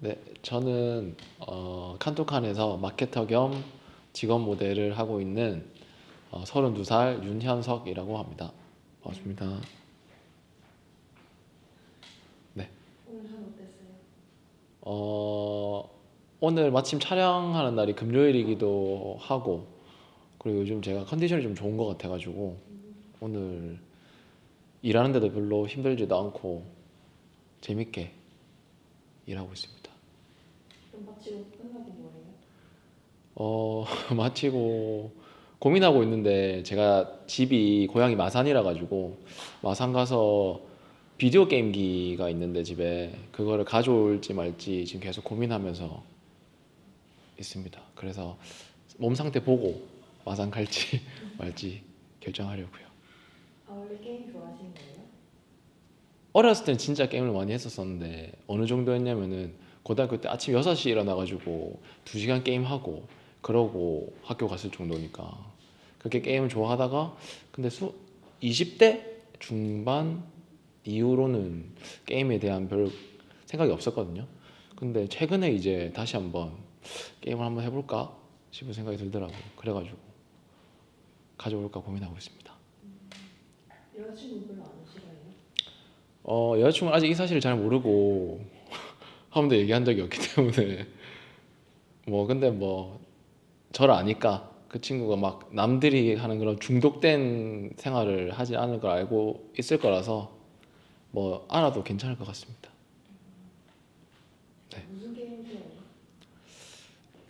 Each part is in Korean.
네, 저는 칸토칸에서 마케터 겸 직업 모델을 하고 있는 32살 윤현석이라고 합니다. 반갑습니다. 네, 오늘 하루 어땠어요? 어, 오늘 마침 촬영하는 날이 금요일이기도 하고, 그리고 요즘 제가 컨디션이 좀 좋은 것 같아가지고 오늘 일하는데도 별로 힘들지도 않고 재밌게 일하고 있습니다. 그럼 마치고 끝나고 뭐해요? 마치고 고민하고 있는데, 제가 집이 고향이 마산이라 가지고 마산 가서 비디오 게임기가 있는데 집에 그거를 가져올지 말지 지금 계속 고민하면서 있습니다. 그래서 몸 상태 보고 마산 갈지 말지 결정하려고요. 아, 원래 게임 좋아하시는 거예요? 어렸을 땐 진짜 게임을 많이 했었었는데, 어느 정도 했냐면은 고등학교 때 아침 6시에 일어나가지고 2시간 게임하고 그러고 학교 갔을 정도니까 그렇게 게임을 좋아하다가, 근데 20대 중반 이후로는 게임에 대한 별 생각이 없었거든요. 근데 최근에 이제 다시 한번 게임을 한번 해볼까 싶은 생각이 들더라고요. 그래가지고 가져올까 고민하고 있습니다. 여자친구 별로 안 싫어해요? 여자친구는 아직 이 사실을 잘 모르고 한 번도 얘기한 적이 없기 때문에 근데 저를 아니까 그 친구가 막 남들이 하는 그런 중독된 생활을 하지 않을 걸 알고 있을 거라서 알아도 괜찮을 것 같습니다. 네. 무슨 게임 좋아해요?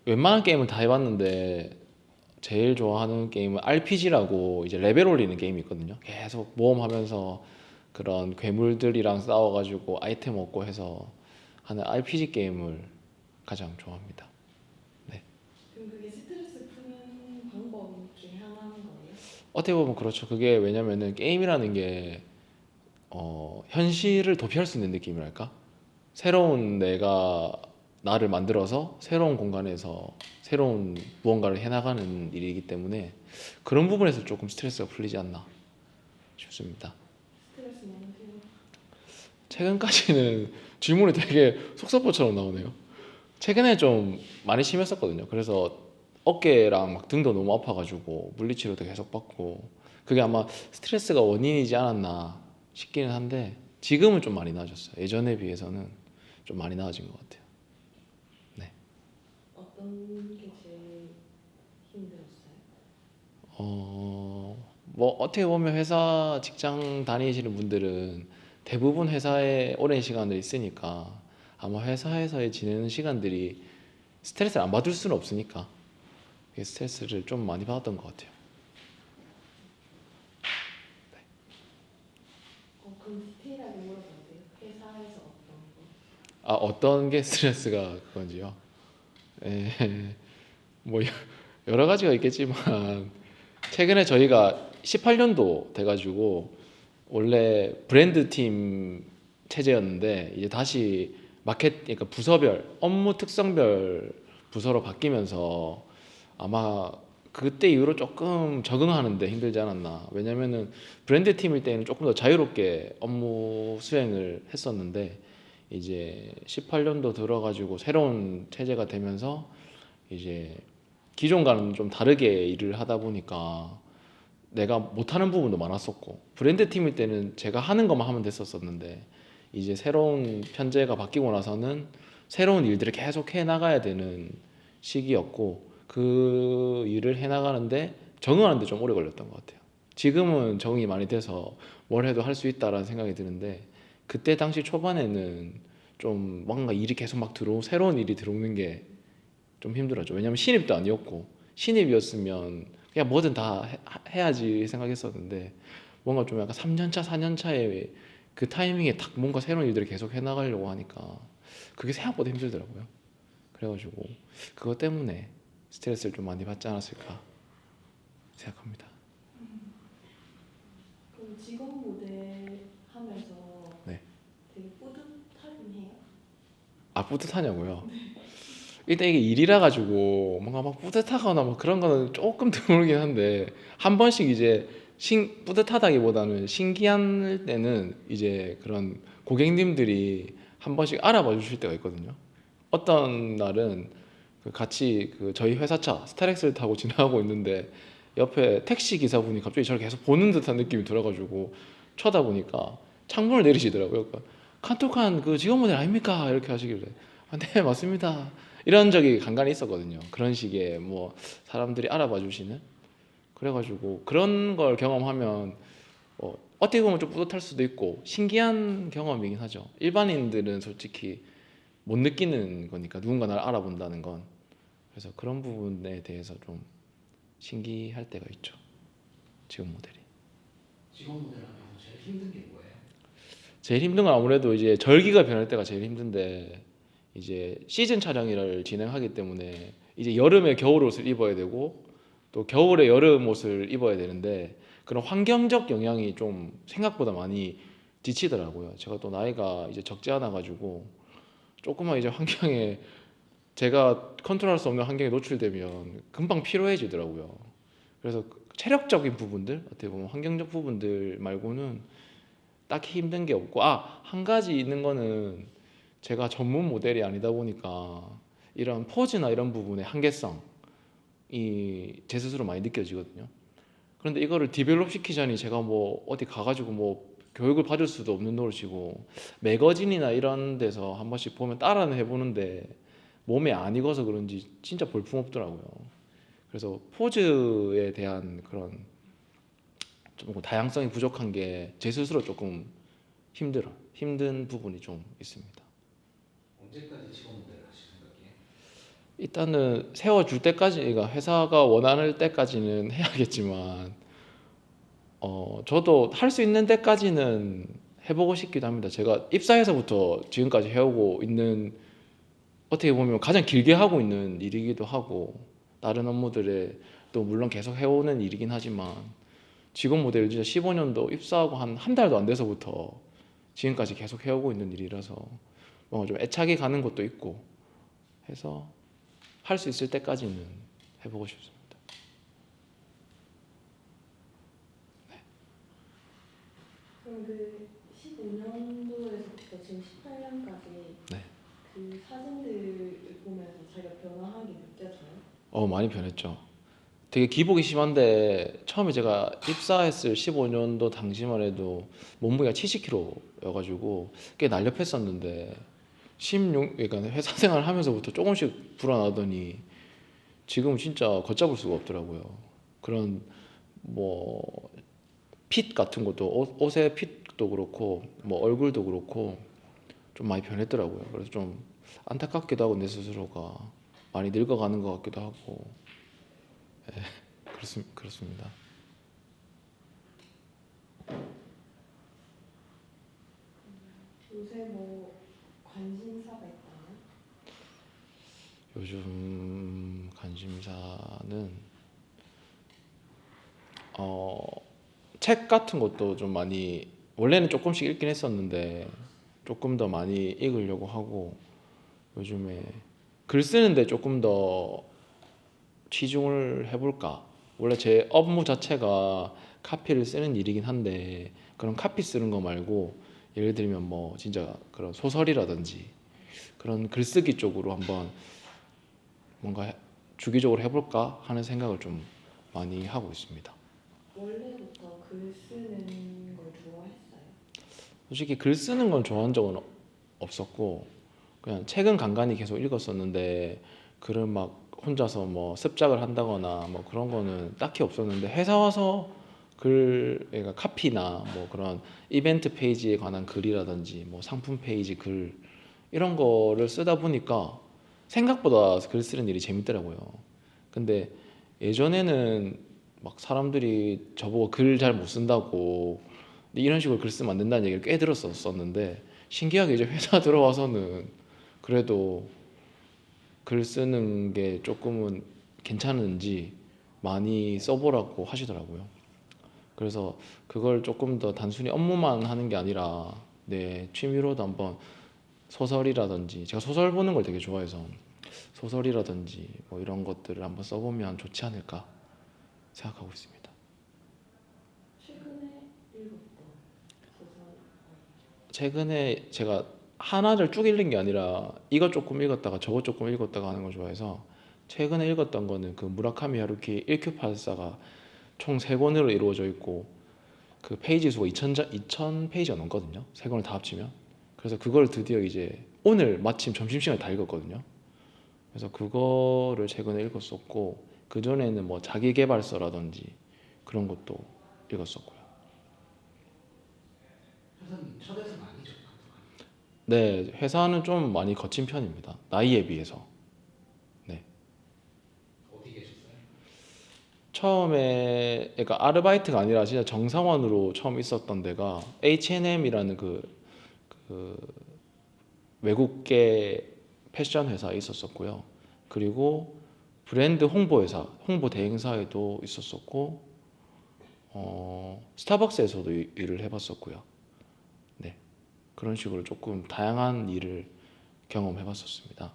웬만한 게임을 다 해봤는데 제일 좋아하는 게임은 RPG라고 이제 레벨 올리는 게임이 있거든요. 계속 모험하면서 그런 괴물들이랑 싸워가지고 아이템 얻고 해서 하는 RPG 게임을 가장 좋아합니다. 네. 그럼 그게 스트레스 푸는 방법 중에 하나인 거예요? 어떻게 보면 그렇죠. 그게 왜냐면은 게임이라는 게 현실을 도피할 수 있는 느낌이랄까? 새로운 내가 나를 만들어서 새로운 공간에서 새로운 무언가를 해나가는 일이기 때문에 그런 부분에서 조금 스트레스가 풀리지 않나 싶습니다. 스트레스 많이 풀고 최근까지는 질문이 되게 속사포처럼 나오네요. 최근에 좀 많이 심했었거든요. 그래서 어깨랑 막 등도 너무 아파가지고 물리치료도 계속 받고, 그게 아마 스트레스가 원인이지 않았나 싶기는 한데 지금은 좀 많이 나아졌어요. 예전에 비해서는 좀 많이 나아진 것 같아요. 네. 어떤 게 제일 힘들었어요? 어떻게 보면 회사 직장 다니시는 분들은 대부분 회사에 오랜 시간을 있으니까 아마 회사에서의 지내는 시간들이 스트레스를 안 받을 수는 없으니까 스트레스를 좀 많이 받았던 것 같아요. 그럼 디테일하게 물어봐도 돼요? 회사에서 어떤 거? 아, 어떤 게 스트레스가 그건지요? 에, 뭐 여러 가지가 있겠지만 최근에 저희가 18년도 돼가지고 원래 브랜드 팀 체제였는데 이제 다시 그러니까 부서별 업무 특성별 부서로 바뀌면서 아마 그때 이후로 조금 적응하는데 힘들지 않았나. 왜냐면은 브랜드 팀일 때는 조금 더 자유롭게 업무 수행을 했었는데 이제 18년도 들어가지고 새로운 체제가 되면서 이제 기존과는 좀 다르게 일을 하다 보니까 내가 못하는 부분도 많았었고, 브랜드 팀일 때는 제가 하는 것만 하면 됐었었는데 이제 새로운 편제가 바뀌고 나서는 새로운 일들을 계속 해 나가야 되는 시기였고, 그 일을 해 나가는데 적응하는데 좀 오래 걸렸던 것 같아요. 지금은 적응이 많이 돼서 뭘 해도 할 수 있다라는 생각이 드는데, 그때 당시 초반에는 좀 뭔가 일이 계속 막 들어오고 새로운 일이 들어오는 게 좀 힘들었죠. 왜냐면 신입도 아니었고, 신입이었으면 그냥 뭐든 다 해야지 생각했었는데 뭔가 좀 약간 3년차, 4년차에 그 타이밍에 딱 뭔가 새로운 일들을 계속 해나가려고 하니까 그게 생각보다 힘들더라고요. 그래가지고 그것 때문에 스트레스를 좀 많이 받지 않았을까 생각합니다. 그럼 직업 모델 하면서 네. 되게 뿌듯하긴 해요? 아, 뿌듯하냐고요? 일단 이게 일이라 가지고 뭔가 막 뿌듯하거나 뭐 그런 거는 조금 드물긴 한데, 한 번씩 이제 뿌듯하다기보다는 신기한 때는 이제 그런 고객님들이 한 번씩 알아봐 주실 때가 있거든요. 어떤 날은 그 같이 그 저희 회사차 스타렉스를 타고 지나가고 있는데 옆에 택시 기사분이 갑자기 저를 계속 보는 듯한 느낌이 들어가지고 쳐다보니까 창문을 내리시더라고요. 그러니까 칸토칸 그 직원 모델 아닙니까? 이렇게 하시길래 네 맞습니다. 이런 적이 간간히 있었거든요. 그런 식의 뭐 사람들이 알아봐 주시는 그래가지고 그런 걸 경험하면 어떻게 보면 좀 뿌듯할 수도 있고 신기한 경험이긴 하죠. 일반인들은 솔직히 못 느끼는 거니까 누군가 나를 알아본다는 건. 그래서 그런 부분에 대해서 좀 신기할 때가 있죠. 지금 모델이. 직원 모델 하면서 제일 힘든 게 뭐예요? 제일 힘든 건 아무래도 이제 절기가 변할 때가 제일 힘든데 이제 시즌 촬영을 진행하기 때문에 이제 여름에 겨울 옷을 입어야 되고 또 겨울에 여름 옷을 입어야 되는데 그런 환경적 영향이 좀 생각보다 많이 지치더라고요. 제가 또 나이가 이제 적지 않아 가지고 조금만 이제 환경에 제가 컨트롤할 수 없는 환경에 노출되면 금방 피로해지더라고요. 그래서 체력적인 부분들, 어떻게 보면 환경적 부분들 말고는 딱히 힘든 게 없고, 한 가지 있는 거는 제가 전문 모델이 아니다 보니까 이런 포즈나 이런 부분의 한계성이 제 스스로 많이 느껴지거든요. 그런데 이거를 디벨롭 시키자니 제가 뭐 어디 가가지고 뭐 교육을 받을 수도 없는 노릇이고 매거진이나 이런 데서 한 번씩 보면 따라는 해보는데 몸에 안 익어서 그런지 진짜 볼품없더라고요. 그래서 포즈에 대한 그런 좀 다양성이 부족한 게 제 스스로 조금 힘든 부분이 좀 있습니다. 언제까지 직원 모델 하실 생각이에요? 일단은 세워줄 때까지, 그러니까 회사가 원하는 때까지는 해야겠지만, 저도 할 수 있는 데까지는 해보고 싶기도 합니다. 제가 입사해서부터 지금까지 해오고 있는, 어떻게 보면 가장 길게 하고 있는 일이기도 하고, 다른 업무들에 또 물론 계속 해오는 일이긴 하지만, 직원 모델 진짜 15년도 입사하고 한 달도 안 돼서부터 지금까지 계속 해오고 있는 일이라서 뭔가 좀 애착이 가는 것도 있고 해서 할 수 있을 때까지는 해보고 싶습니다. 그럼 그 15년도에서부터 지금 18년까지 네. 그 사진들을 보면서 자기가 변화한 게 느껴져요? 많이 변했죠. 되게 기복이 심한데 처음에 제가 입사했을 15년도 당시만 해도 몸무게가 70kg여가지고 꽤 날렵했었는데 16, 그러니까 회사 생활 하면서부터 조금씩 불어나더니 지금 진짜 걷잡을 수가 없더라고요. 그런 뭐 핏 같은 것도 옷의 핏도 그렇고 뭐 얼굴도 그렇고 좀 많이 변했더라고요. 그래서 좀 안타깝기도 하고 내 스스로가 많이 늙어가는 것 같기도 하고 그렇습니다. 요새 뭐 관심사가 있다면? 요즘 관심사는 책 같은 것도 좀 많이 원래는 조금씩 읽긴 했었는데 조금 더 많이 읽으려고 하고 요즘에 글 쓰는데 조금 더 치중을 해볼까. 원래 제 업무 자체가 카피를 쓰는 일이긴 한데 그런 카피 쓰는 거 말고 예를 들면 뭐 진짜 그런 소설이라든지 그런 글쓰기 쪽으로 한번 뭔가 주기적으로 해볼까 하는 생각을 좀 많이 하고 있습니다. 원래부터 글 쓰는 걸 좋아했어요? 솔직히 글 쓰는 건 좋아한 적은 없었고 그냥 책은 간간히 계속 읽었었는데 글을 막 혼자서 뭐 습작을 한다거나 뭐 그런 거는 딱히 없었는데 회사 와서 그러니까 카피나 뭐 그런 이벤트 페이지에 관한 글이라든지 뭐 상품 페이지 글 이런 거를 쓰다 보니까 생각보다 글 쓰는 일이 재밌더라고요. 근데 예전에는 막 사람들이 저보고 글 잘 못 쓴다고 이런 식으로 글 쓰면 안 된다는 얘기를 꽤 들었었는데 신기하게 이제 회사 들어와서는 그래도 글 쓰는 게 조금은 괜찮은지 많이 써보라고 하시더라고요. 그래서 그걸 조금 더 단순히 업무만 하는 게 아니라 내 취미로도 한번 소설이라든지 제가 소설 보는 걸 되게 좋아해서 소설이라든지 뭐 이런 것들을 한번 써보면 좋지 않을까 생각하고 있습니다. 최근에 읽었던 소설. 최근에 제가 하나를 쭉 읽는 게 아니라 이것 조금 읽었다가 저것 조금 읽었다가 하는 걸 좋아해서 최근에 읽었던 거는 그 무라카미 하루키 1Q84가 총 3권으로 이루어져 있고 그 페이지 수가 2000 페이지가 넘거든요. 3권을 다 합치면. 그래서 그걸 드디어 이제 오늘 마침 점심시간에 다 읽었거든요. 그래서 그거를 최근에 읽었었고 그 전에는 뭐 자기계발서라든지 그런 것도 읽었었고요. 회사는 첫에서는 아니죠. 네, 회사는 좀 많이 거친 편입니다. 나이에 비해서. 네. 어디 계셨어요? 처음에 그러니까 아르바이트가 아니라 진짜 정상원으로 처음 있었던 데가 H&M이라는 그 외국계 패션 회사에 있었었고요. 그리고 브랜드 홍보 회사, 홍보 대행사에도 있었었고, 스타벅스에서도 일을 해봤었고요. 네, 그런 식으로 조금 다양한 일을 경험해봤었습니다.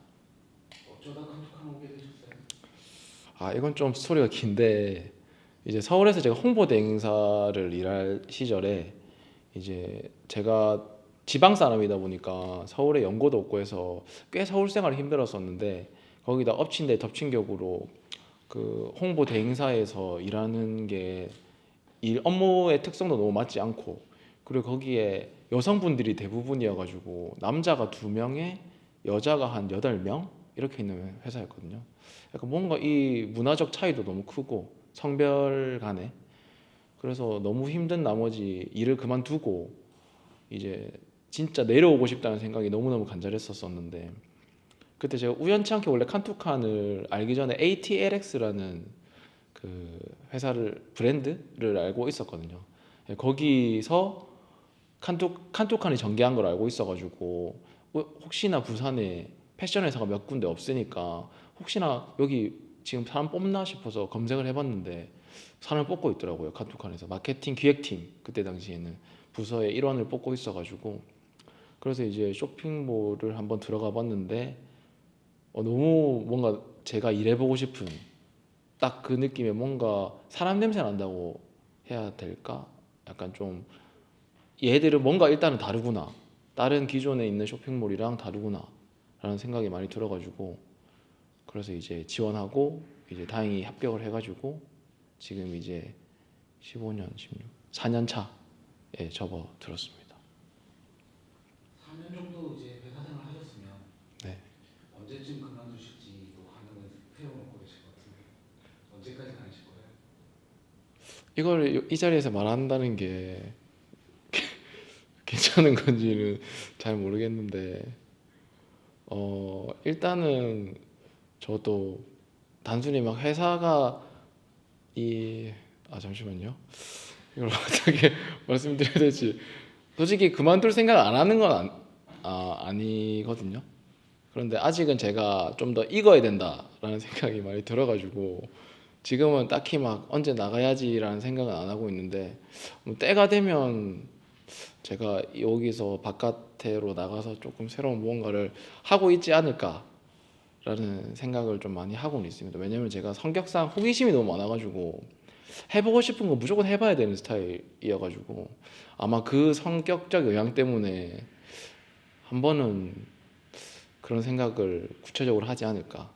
어쩌다 칸투칸 오게 되셨어요? 아, 이건 좀 스토리가 긴데 이제 서울에서 제가 홍보 대행사를 일할 시절에 이제 제가 지방 사람이다 보니까 서울에 연고도 없고 해서 꽤 서울 생활이 힘들었었는데 거기다 엎친 데 덮친 격으로 그 홍보 대행사에서 일하는 게 일 업무의 특성도 너무 맞지 않고 그리고 거기에 여성분들이 대부분이어가지고 남자가 2명에 여자가 한 8명 이렇게 있는 회사였거든요. 약간 뭔가 이 문화적 차이도 너무 크고 성별 간에 그래서 너무 힘든 나머지 일을 그만두고 이제 진짜 내려오고 싶다는 생각이 너무너무 간절했었었는데 그때 제가 우연치 않게 원래 칸투칸을 알기 전에 ATLX라는 그 회사를 브랜드를 알고 있었거든요. 거기서 칸투칸이 전개한 걸 알고 있어가지고 혹시나 부산에 패션 회사가 몇 군데 없으니까 혹시나 여기 지금 사람 뽑나 싶어서 검색을 해봤는데 사람을 뽑고 있더라고요. 칸투칸에서 마케팅 기획팀 그때 당시에는 부서의 일원을 뽑고 있어가지고 그래서 이제 쇼핑몰을 한번 들어가 봤는데 너무 뭔가 제가 일해보고 싶은 딱 그 느낌에 뭔가 사람 냄새 난다고 해야 될까? 약간 좀 얘들은 뭔가 일단은 다르구나. 다른 기존에 있는 쇼핑몰이랑 다르구나. 라는 생각이 많이 들어가지고 그래서 이제 지원하고 이제 다행히 합격을 해가지고 지금 이제 15년, 16, 4년 차에 접어들었습니다. 4년 정도 이제 회사 생활 하셨으면 네. 언제쯤 그만두실지도 가능은 세워놓고 계실 것 같은데 언제까지 다니실 거예요? 이걸 이 자리에서 말한다는 게 괜찮은 건지는 잘 모르겠는데 일단은 저도 단순히 막 회사가 잠시만요. 이걸 어떻게 말씀드려야 될지 솔직히 그만둘 생각 안 하는 건 아니거든요. 그런데 아직은 제가 좀 더 익어야 된다라는 생각이 많이 들어가지고 지금은 딱히 막 언제 나가야지라는 생각은 안 하고 있는데 때가 되면 제가 여기서 바깥으로 나가서 조금 새로운 무언가를 하고 있지 않을까라는 생각을 좀 많이 하고는 있습니다. 왜냐면 제가 성격상 호기심이 너무 많아가지고 해보고 싶은 거 무조건 해봐야 되는 스타일이어가지고 아마 그 성격적 영향 때문에 한 번은 그런 생각을 구체적으로 하지 않을까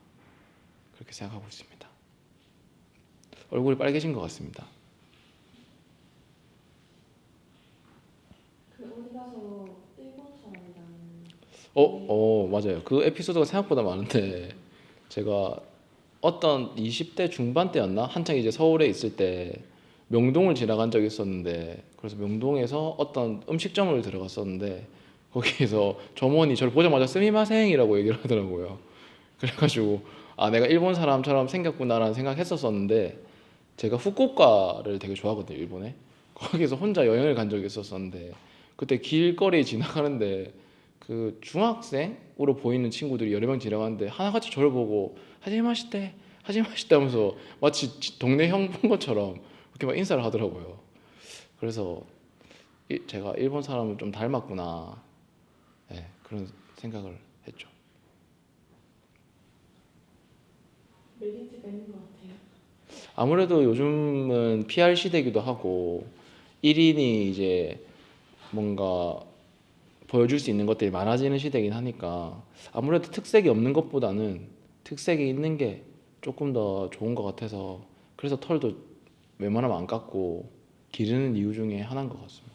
그렇게 생각하고 있습니다. 얼굴이 빨개진 것 같습니다. 그 어디 가서 일본 사람이랑 맞아요. 그 에피소드가 생각보다 많은데 제가 어떤 20대 중반 때였나? 한창 이제 서울에 있을 때 명동을 지나간 적이 있었는데 그래서 명동에서 어떤 음식점을 들어갔었는데 거기에서 점원이 저를 보자마자 스미마셍이라고 얘기를 하더라고요. 그래가지고 내가 일본 사람처럼 생겼구나라는 생각했었었는데 제가 후쿠오카를 되게 좋아하거든요, 일본에. 거기서 혼자 여행을 간 적이 있었었는데 그때 길거리 지나가는데 그 중학생으로 보이는 친구들이 여러 명 지나가는데 하나같이 저를 보고 하지마시테 하지마시테 하면서 마치 동네 형 본 것처럼 그렇게 막 인사를 하더라고요. 그래서 제가 일본 사람을 좀 닮았구나, 네, 그런 생각을 했죠. 메리트가 있는 것 같아요. 아무래도 요즘은 PR 시대이기도 하고 1인이 이제 뭔가 보여줄 수 있는 것들이 많아지는 시대이긴 하니까 아무래도 특색이 없는 것보다는 특색이 있는 게 조금 더 좋은 것 같아서 그래서 털도 웬만하면 안 깎고 기르는 이유 중에 하나인 것 같습니다.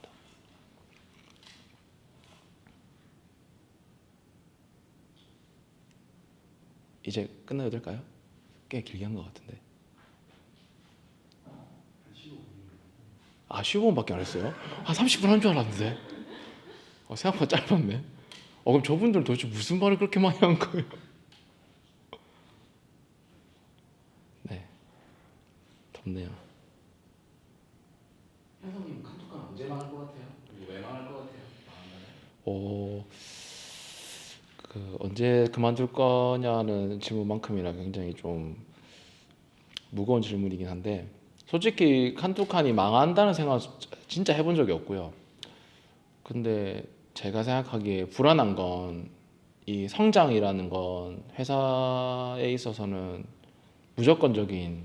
이제 끝내도 될까요? 꽤 길게 한 것 같은데. 아 15분밖에 안 했어요? 한 30분 한 줄 알았는데 생각보다 짧았네. 그럼 저분들은 도대체 무슨 말을 그렇게 많이 한 거예요? 네, 덥네요. 현성님 감독관 언제 망할 것 같아요? 그리고 왜 망할 것 같아요? 망한다면? 언제 그만둘 거냐는 질문만큼이나 굉장히 좀 무거운 질문이긴 한데 솔직히 칸투칸이 망한다는 생각 진짜 해본 적이 없고요. 근데 제가 생각하기에 불안한 건 이 성장이라는 건 회사에 있어서는 무조건적인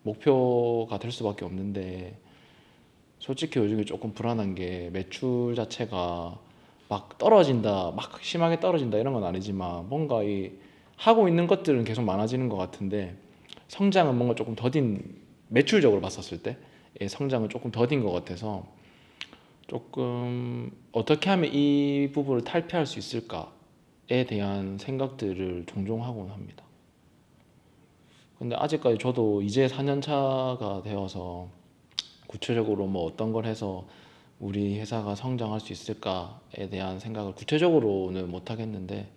목표가 될 수밖에 없는데 솔직히 요즘에 조금 불안한 게 매출 자체가 막 떨어진다, 막 심하게 떨어진다 이런 건 아니지만 뭔가 이 하고 있는 것들은 계속 많아지는 것 같은데 성장은 뭔가 조금 더딘 매출적으로 봤었을 때 성장은 조금 더딘 것 같아서 조금 어떻게 하면 이 부분을 탈피할 수 있을까에 대한 생각들을 종종 하곤 합니다. 근데 아직까지 저도 이제 4년 차가 되어서 구체적으로 뭐 어떤 걸 해서 우리 회사가 성장할 수 있을까에 대한 생각을 구체적으로는 못 하겠는데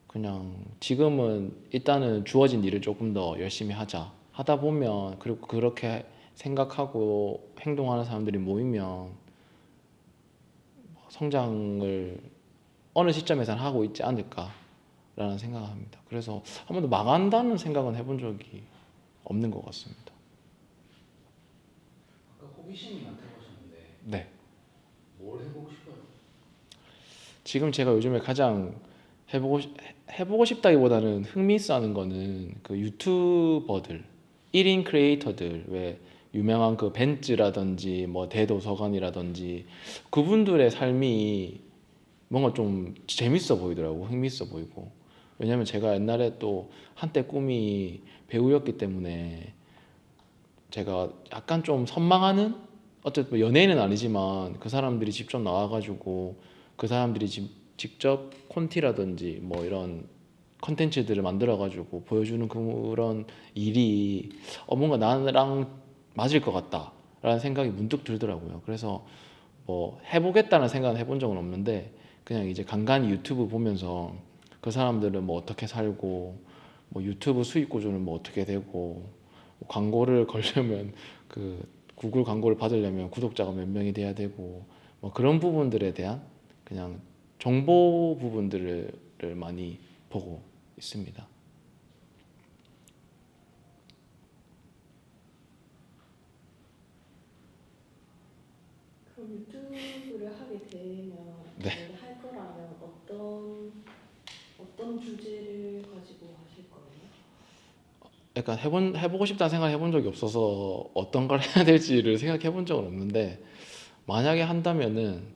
그냥 지금은 일단은 주어진 일을 조금 더 열심히 하다 보면 그리고 그렇게 생각하고 행동하는 사람들이 모이면 성장을 어느 시점에선 하고 있지 않을까라는 생각을 합니다. 그래서 한 번도 망한다는 생각은 해본 적이 없는 것 같습니다. 아까 호기심이 많다고 하셨는데 네. 뭘 해보고 싶어요? 지금 제가 요즘에 가장 해보고 싶다기보다는 흥미있어하는 거는 그 유튜버들 1인 크리에이터들 왜 유명한 그 벤츠라든지 뭐 대도서관이라든지 그분들의 삶이 뭔가 좀 재밌어 보이더라고 흥미있어 보이고 왜냐면 제가 옛날에 또 한때 꿈이 배우였기 때문에 제가 약간 좀 선망하는 어쨌든 뭐 연예인은 아니지만 그 사람들이 직접 나와가지고 그 사람들이 직접 콘티라든지 뭐 이런 컨텐츠들을 만들어가지고 보여주는 그런 일이 뭔가 나랑 맞을 것 같다라는 생각이 문득 들더라고요. 그래서 뭐 해보겠다는 생각은 해본 적은 없는데 그냥 이제 간간히 유튜브 보면서 그 사람들은 뭐 어떻게 살고 뭐 유튜브 수익 구조는 뭐 어떻게 되고 뭐 광고를 걸려면 그 구글 광고를 받으려면 구독자가 몇 명이 돼야 되고 뭐 그런 부분들에 대한 그냥 정보 부분들을 많이 보고 있습니다. 그럼 유튜브를 하게 되면 네. 만약에 할 거라면 어떤 주제를 가지고 하실 거예요? 약간 해보고 싶다는 생각을 해본 적이 없어서 어떤 걸 해야 될지를 생각해 본 적은 없는데 만약에 한다면은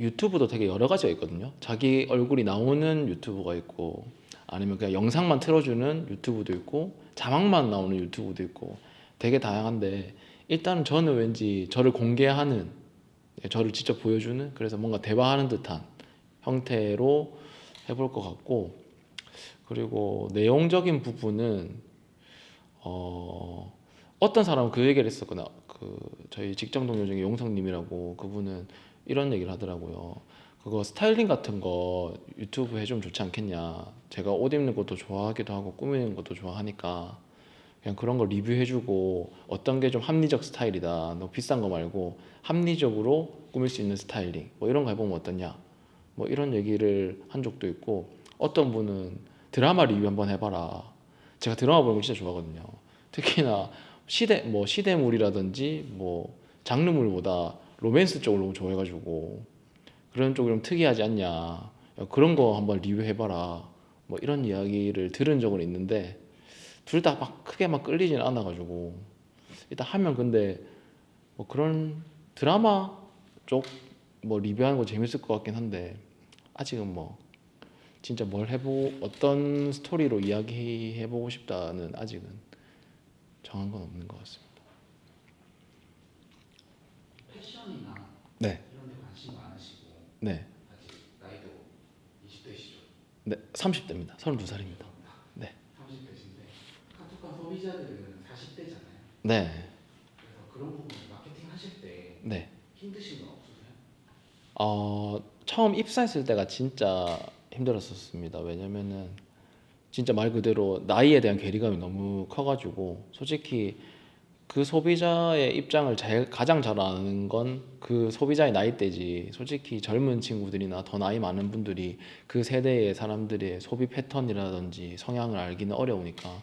유튜브도 되게 여러 가지가 있거든요. 자기 얼굴이 나오는 유튜브가 있고 아니면 그냥 영상만 틀어주는 유튜브도 있고 자막만 나오는 유튜브도 있고 되게 다양한데 일단 저는 왠지 저를 공개하는 저를 직접 보여주는 그래서 뭔가 대화하는 듯한 형태로 해볼 것 같고 그리고 내용적인 부분은 어떤 사람은 그 얘기를 했었거나 그 저희 직장 동료 중에 용성님이라고 그분은 이런 얘기를 하더라고요. 그거 스타일링 같은 거 유튜브 해주면 좋지 않겠냐. 제가 옷 입는 것도 좋아하기도 하고 꾸미는 것도 좋아하니까 그냥 그런 거 리뷰해주고 어떤 게 좀 합리적 스타일이다. 너 비싼 거 말고 합리적으로 꾸밀 수 있는 스타일링 뭐 이런 거 해보면 어떠냐. 뭐 이런 얘기를 한 적도 있고 어떤 분은 드라마 리뷰 한번 해봐라. 제가 드라마 보는 거 진짜 좋아하거든요. 특히나 시대물이라든지 뭐 장르물보다 로맨스 쪽을 너무 좋아해가지고 그런 쪽이 좀 특이하지 않냐. 야, 그런 거 한번 리뷰해봐라. 뭐 이런 이야기를 들은 적은 있는데 둘 다 막 크게 막 끌리진 않아가지고 일단 하면 근데 뭐 그런 드라마 쪽 뭐 리뷰하는 거 재밌을 것 같긴 한데 아직은 뭐 진짜 어떤 스토리로 이야기해보고 싶다는 아직은 정한 건 없는 것 같습니다. 패션이나 네, 이런 데 관심 많으시고 네, 아직 나이도 20대시죠? 네, 30대입니다. 32살입니다. 네, 30대신데 카톡카 소비자들은 40대잖아요. 네, 그래서 그런 부분 마케팅 하실 때 네. 힘드신 건 없으세요? 처음 입사했을 때가 진짜 힘들었었습니다. 왜냐면은 진짜 말 그대로 나이에 대한 괴리감이 너무 커가지고 솔직히 그 소비자의 입장을 가장 잘 아는 건 그 소비자의 나이대지. 솔직히 젊은 친구들이나 더 나이 많은 분들이 그 세대의 사람들의 소비 패턴이라든지 성향을 알기는 어려우니까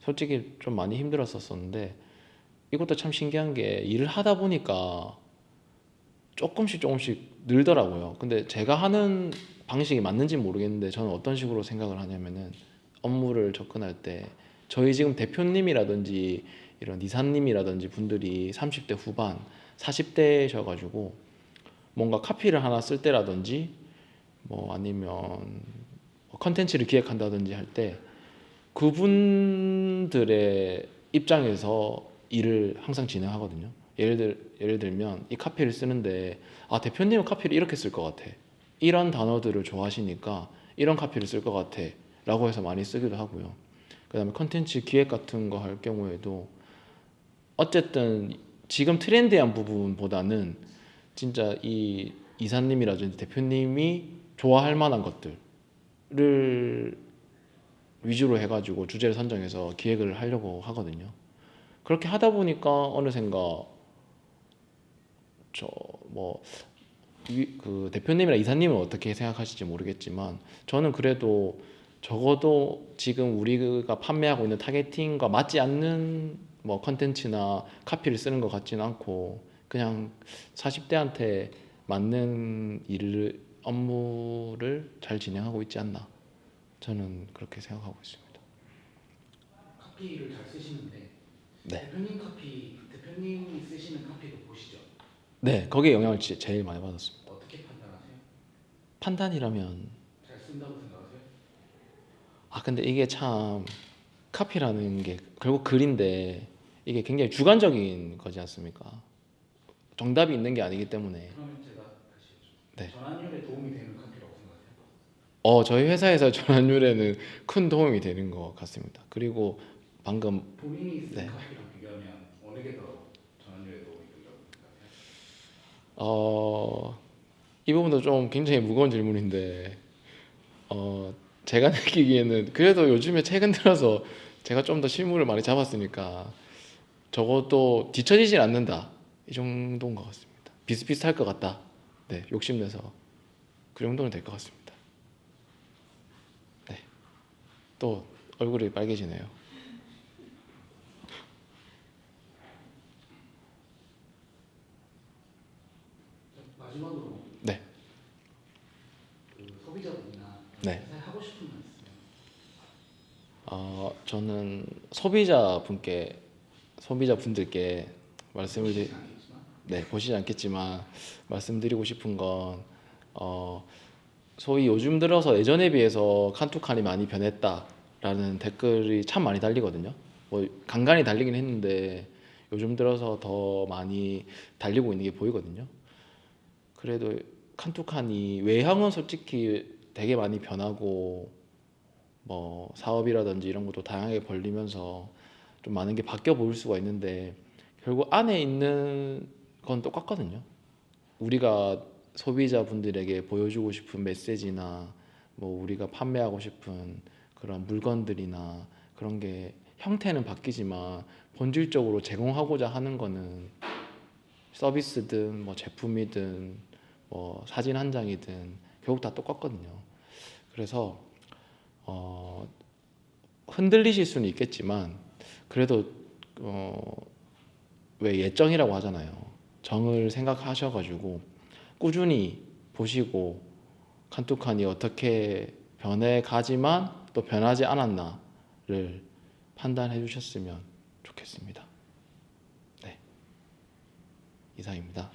솔직히 좀 많이 힘들었었는데 이것도 참 신기한 게 일을 하다 보니까 조금씩 늘더라고요. 근데 제가 하는 방식이 맞는지 모르겠는데 저는 어떤 식으로 생각을 하냐면은 업무를 접근할 때 저희 지금 대표님이라든지 이런 이사님이라든지 분들이 30대 후반, 40대셔가지고 뭔가 카피를 하나 쓸 때라든지 뭐 아니면 컨텐츠를 기획한다든지 할 때 그분들의 입장에서 일을 항상 진행하거든요. 예를 들면 이 카피를 쓰는데 대표님은 카피를 이렇게 쓸 것 같아. 이런 단어들을 좋아하시니까 이런 카피를 쓸 것 같아. 라고 해서 많이 쓰기도 하고요. 그다음에 컨텐츠 기획 같은 거 할 경우에도 어쨌든 지금 트렌디한 부분보다는 진짜 이 이사님이라든지 대표님이 좋아할 만한 것들을 위주로 해가지고 주제를 선정해서 기획을 하려고 하거든요. 그렇게 하다 보니까 어느샌가 그 대표님이나 이사님은 어떻게 생각하실지 모르겠지만 저는 그래도 적어도 지금 우리가 판매하고 있는 타겟팅과 맞지 않는 뭐 컨텐츠나 카피를 쓰는 것 같지는 않고 그냥 40대한테 맞는 업무를 잘 진행하고 있지 않나 저는 그렇게 생각하고 있습니다. 카피를 잘 쓰시는데 네, 대표님이 쓰시는 카피도 보시죠? 네, 거기에 영향을 제일 많이 받았습니다. 어떻게 판단하세요? 판단이라면 잘 쓴다고 생각하세요? 근데 이게 참 카피라는 게 결국 글인데 이게 굉장히 주관적인 거지 않습니까? 정답이 있는 게 아니기 때문에. 그러면 제가 다시 여쭤볼게요. 네. 전환율에 도움이 되는 카피라고 생각하세요? 저희 회사에서 전환율에는 큰 도움이 되는 것 같습니다. 그리고 방금 본인이 쓴 네. 카피랑 비교하면 어느 게 더 전환율에 도움이 된다고 생각하세요? 이 부분도 좀 굉장히 무거운 질문인데 제가 느끼기에는 그래도 요즘에 최근 들어서 제가 좀 더 실무를 많이 잡았으니까 적어도 뒤처지진 않는다 이 정도인 것 같습니다. 비슷비슷할 것 같다. 네, 욕심내서 그 정도는 될 것 같습니다. 네, 또 얼굴이 빨개지네요. 마지막으로 네, 그 소비자분이나 네. 회사에 하고 싶은 말 있으면 저는 소비자분들께 말씀을 보시진 않겠지만 보시지 않겠지만 말씀드리고 싶은 건 소위 요즘 들어서 예전에 비해서 칸투칸이 많이 변했다라는 댓글이 참 많이 달리거든요. 뭐 간간히 달리긴 했는데 요즘 들어서 더 많이 달리고 있는 게 보이거든요. 그래도 칸투칸이 외형은 솔직히 되게 많이 변하고 뭐 사업이라든지 이런 것도 다양하게 벌리면서 좀 많은 게 바뀌어 보일 수가 있는데 결국 안에 있는 건 똑같거든요. 우리가 소비자분들에게 보여주고 싶은 메시지나 뭐 우리가 판매하고 싶은 그런 물건들이나 그런 게 형태는 바뀌지만 본질적으로 제공하고자 하는 거는 서비스든 뭐 제품이든 뭐 사진 한 장이든 결국 다 똑같거든요. 그래서 흔들리실 수는 있겠지만 그래도 왜 예정이라고 하잖아요. 정을 생각하셔가지고 꾸준히 보시고 칸투칸이 어떻게 변해가지만 또 변하지 않았나를 판단해 주셨으면 좋겠습니다. 네. 이상입니다.